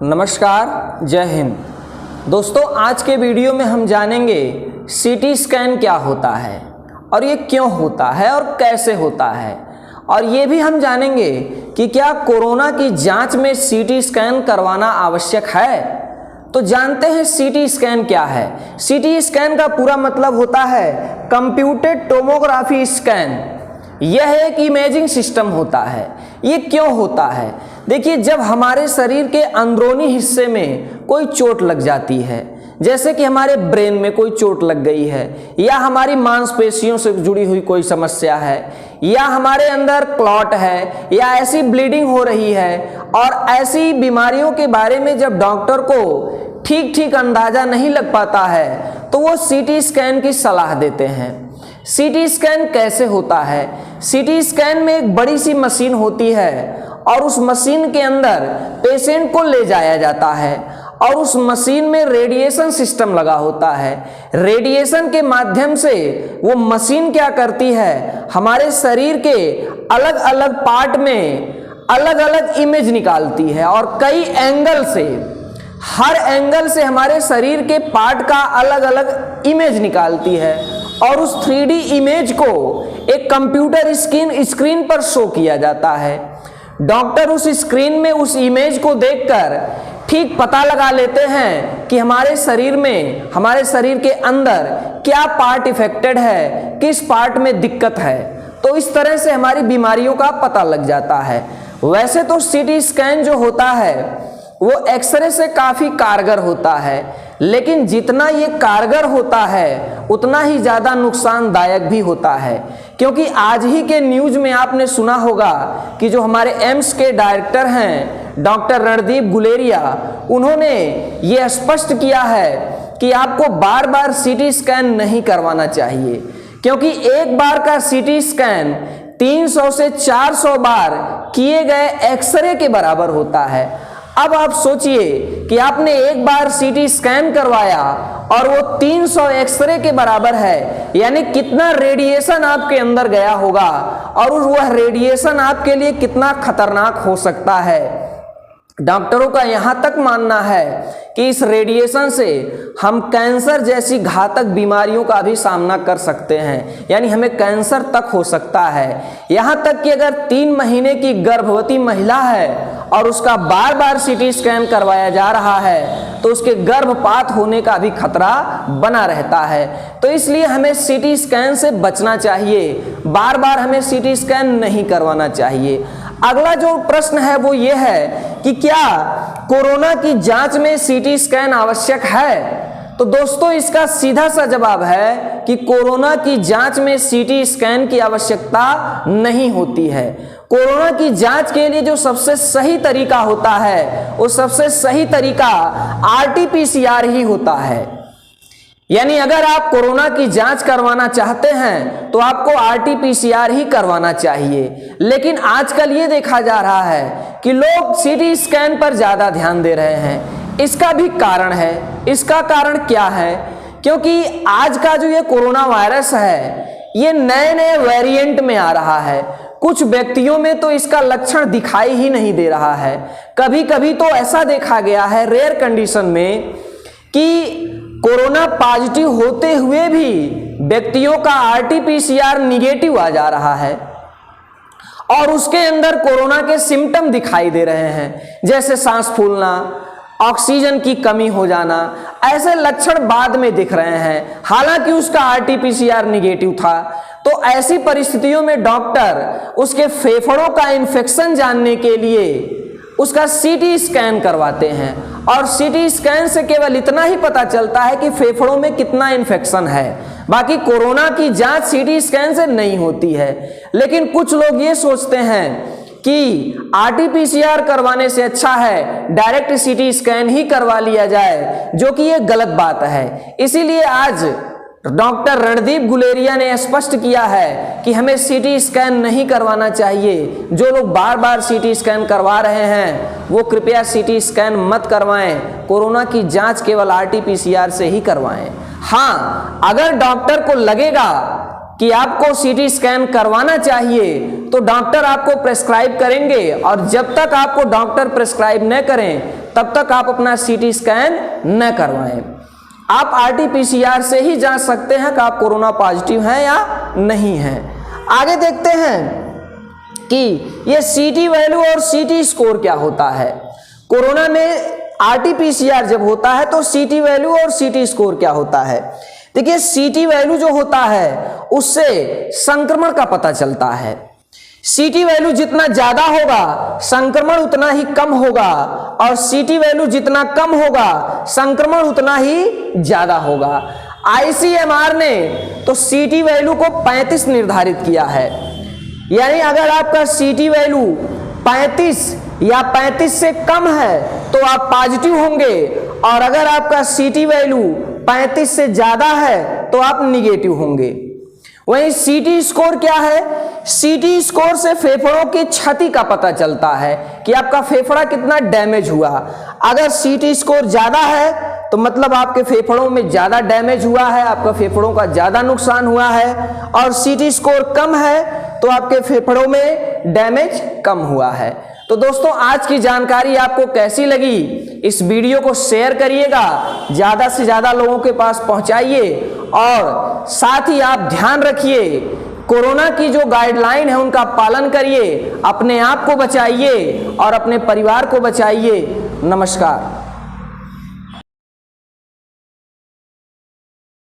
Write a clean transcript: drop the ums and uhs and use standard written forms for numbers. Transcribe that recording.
नमस्कार, जय हिंद। दोस्तों, आज के वीडियो में हम जानेंगे सीटी स्कैन क्या होता है और ये क्यों होता है और कैसे होता है, और ये भी हम जानेंगे कि क्या कोरोना की जांच में सीटी स्कैन करवाना आवश्यक है। तो जानते हैं सीटी स्कैन क्या है। सीटी स्कैन का पूरा मतलब होता है कंप्यूटेड टोमोग्राफी स्कैन। यह एक इमेजिंग सिस्टम होता है। ये क्यों होता है? देखिए, जब हमारे शरीर के अंदरूनी हिस्से में कोई चोट लग जाती है, जैसे कि हमारे ब्रेन में कोई चोट लग गई है, या हमारी मांसपेशियों से जुड़ी हुई कोई समस्या है, या हमारे अंदर क्लॉट है, या ऐसी ब्लीडिंग हो रही है, और ऐसी बीमारियों के बारे में जब डॉक्टर को ठीक अंदाजा नहीं लग पाता है तो वो सीटी स्कैन की सलाह देते हैं। सीटी स्कैन कैसे होता है? सीटी स्कैन में एक बड़ी सी मशीन होती है और उस मशीन के अंदर पेशेंट को ले जाया जाता है और उस मशीन में रेडिएशन सिस्टम लगा होता है। रेडिएशन के माध्यम से वो मशीन क्या करती है, हमारे शरीर के अलग अलग पार्ट में अलग अलग इमेज निकालती है और कई एंगल से, हर एंगल से हमारे शरीर के पार्ट का अलग अलग इमेज निकालती है और उस 3D इमेज को एक कंप्यूटर स्क्रीन पर शो किया जाता है। डॉक्टर उस स्क्रीन में उस इमेज को देखकर ठीक पता लगा लेते हैं कि हमारे शरीर में, हमारे शरीर के अंदर क्या पार्ट इफेक्टेड है, किस पार्ट में दिक्कत है। तो इस तरह से हमारी बीमारियों का पता लग जाता है। वैसे तो सीटी स्कैन जो होता है वो एक्सरे से काफ़ी कारगर होता है, लेकिन जितना ये कारगर होता है उतना ही ज़्यादा नुकसानदायक भी होता है। क्योंकि आज ही के न्यूज़ में आपने सुना होगा कि जो हमारे एम्स के डायरेक्टर हैं डॉक्टर रणदीप गुलेरिया, उन्होंने ये स्पष्ट किया है कि आपको बार बार सीटी स्कैन नहीं करवाना चाहिए, क्योंकि एक बार का सीटी स्कैन 300 से 400 बार किए गए एक्सरे के बराबर होता है। अब आप सोचिए कि आपने एक बार सीटी स्कैन करवाया और वो 300 एक्सरे के बराबर है, यानी कितना रेडिएशन आपके अंदर गया होगा और वह रेडिएशन आपके लिए कितना खतरनाक हो सकता है। डॉक्टरों का यहाँ तक मानना है कि इस रेडिएशन से हम कैंसर जैसी घातक बीमारियों का भी सामना कर सकते हैं, यानी हमें कैंसर तक हो सकता है। यहाँ तक कि अगर 3 महीने की गर्भवती महिला है और उसका बार बार सीटी स्कैन करवाया जा रहा है तो उसके गर्भपात होने का भी खतरा बना रहता है। तो इसलिए हमें सीटी स्कैन से बचना चाहिए, बार बार हमें सीटी स्कैन नहीं करवाना चाहिए। अगला जो प्रश्न है वो ये है कि क्या कोरोना की जांच में सीटी स्कैन आवश्यक है? तो दोस्तों, इसका सीधा सा जवाब है कि कोरोना की जांच में सीटी स्कैन की आवश्यकता नहीं होती है। कोरोना की जांच के लिए जो सबसे सही तरीका होता है वो सबसे सही तरीका RT-PCR ही होता है। यानी अगर आप कोरोना की जांच करवाना चाहते हैं तो आपको RT-PCR ही करवाना चाहिए। लेकिन आजकल ये देखा जा रहा है कि लोग सीटी स्कैन पर ज़्यादा ध्यान दे रहे हैं। इसका भी कारण है। इसका कारण क्या है? क्योंकि आज का जो ये कोरोना वायरस है ये नए वेरिएंट में आ रहा है। कुछ व्यक्तियों में तो इसका लक्षण दिखाई ही नहीं दे रहा है। कभी कभी तो ऐसा देखा गया है रेयर कंडीशन में कि कोरोना पॉजिटिव होते हुए भी व्यक्तियों का RT-PCR निगेटिव आ जा रहा है और उसके अंदर कोरोना के सिम्टम दिखाई दे रहे हैं, जैसे सांस फूलना, ऑक्सीजन की कमी हो जाना। ऐसे लक्षण बाद में दिख रहे हैं, हालांकि उसका RT-PCR निगेटिव था। तो ऐसी परिस्थितियों में डॉक्टर उसके फेफड़ों का इन्फेक्शन जानने के लिए उसका सीटी स्कैन करवाते हैं और सीटी स्कैन से केवल इतना ही पता चलता है कि फेफड़ों में कितना इन्फेक्शन है। बाकी कोरोना की जांच सीटी स्कैन से नहीं होती है। लेकिन कुछ लोग ये सोचते हैं कि RT-PCR करवाने से अच्छा है डायरेक्ट सीटी स्कैन ही करवा लिया जाए, जो कि ये गलत बात है। इसीलिए आज डॉक्टर रणदीप गुलेरिया ने स्पष्ट किया है कि हमें सीटी स्कैन नहीं करवाना चाहिए। जो लोग बार बार सीटी स्कैन करवा रहे हैं वो कृपया सीटी स्कैन मत करवाएं, कोरोना की जांच केवल RT-PCR से ही करवाएं। हाँ, अगर डॉक्टर को लगेगा कि आपको सीटी स्कैन करवाना चाहिए तो डॉक्टर आपको प्रेस्क्राइब करेंगे, और जब तक आपको डॉक्टर प्रेस्क्राइब न करें तब तक आप अपना सीटी स्कैन न करवाएं। आप आरटी-पीसीआर से ही जांच सकते हैं कि आप कोरोना पॉजिटिव हैं या नहीं हैं। आगे देखते हैं कि ये सीटी वैल्यू और सीटी स्कोर क्या होता है। कोरोना में आरटी-पीसीआर जब होता है तो सीटी वैल्यू और सीटी स्कोर क्या होता है। देखिए, सीटी वैल्यू जो होता है उससे संक्रमण का पता चलता है। सीटी वैल्यू जितना ज्यादा होगा संक्रमण उतना ही कम होगा, और सीटी वैल्यू जितना कम होगा संक्रमण उतना ही ज्यादा होगा। आईसीएमआर ने तो सीटी वैल्यू को 35 निर्धारित किया है, यानी अगर आपका सीटी वैल्यू 35 या 35 से कम है तो आप पॉजिटिव होंगे, और अगर आपका सीटी वैल्यू 35 से ज्यादा है तो आप निगेटिव होंगे। वहीं सीटी स्कोर क्या है? सीटी स्कोर से फेफड़ों की क्षति का पता चलता है कि आपका फेफड़ा कितना डैमेज हुआ। अगर सीटी स्कोर ज्यादा है तो मतलब आपके फेफड़ों में ज्यादा डैमेज हुआ है, आपका फेफड़ों का ज्यादा नुकसान हुआ है, और सीटी स्कोर कम है तो आपके फेफड़ों में डैमेज कम हुआ है। तो दोस्तों, आज की जानकारी आपको कैसी लगी? इस वीडियो को शेयर करिएगा, ज्यादा से ज्यादा लोगों के पास पहुंचाइए, और साथ ही आप ध्यान रखिए कोरोना की जो गाइडलाइन है उनका पालन करिए, अपने आप को बचाइए और अपने परिवार को बचाइए। नमस्कार।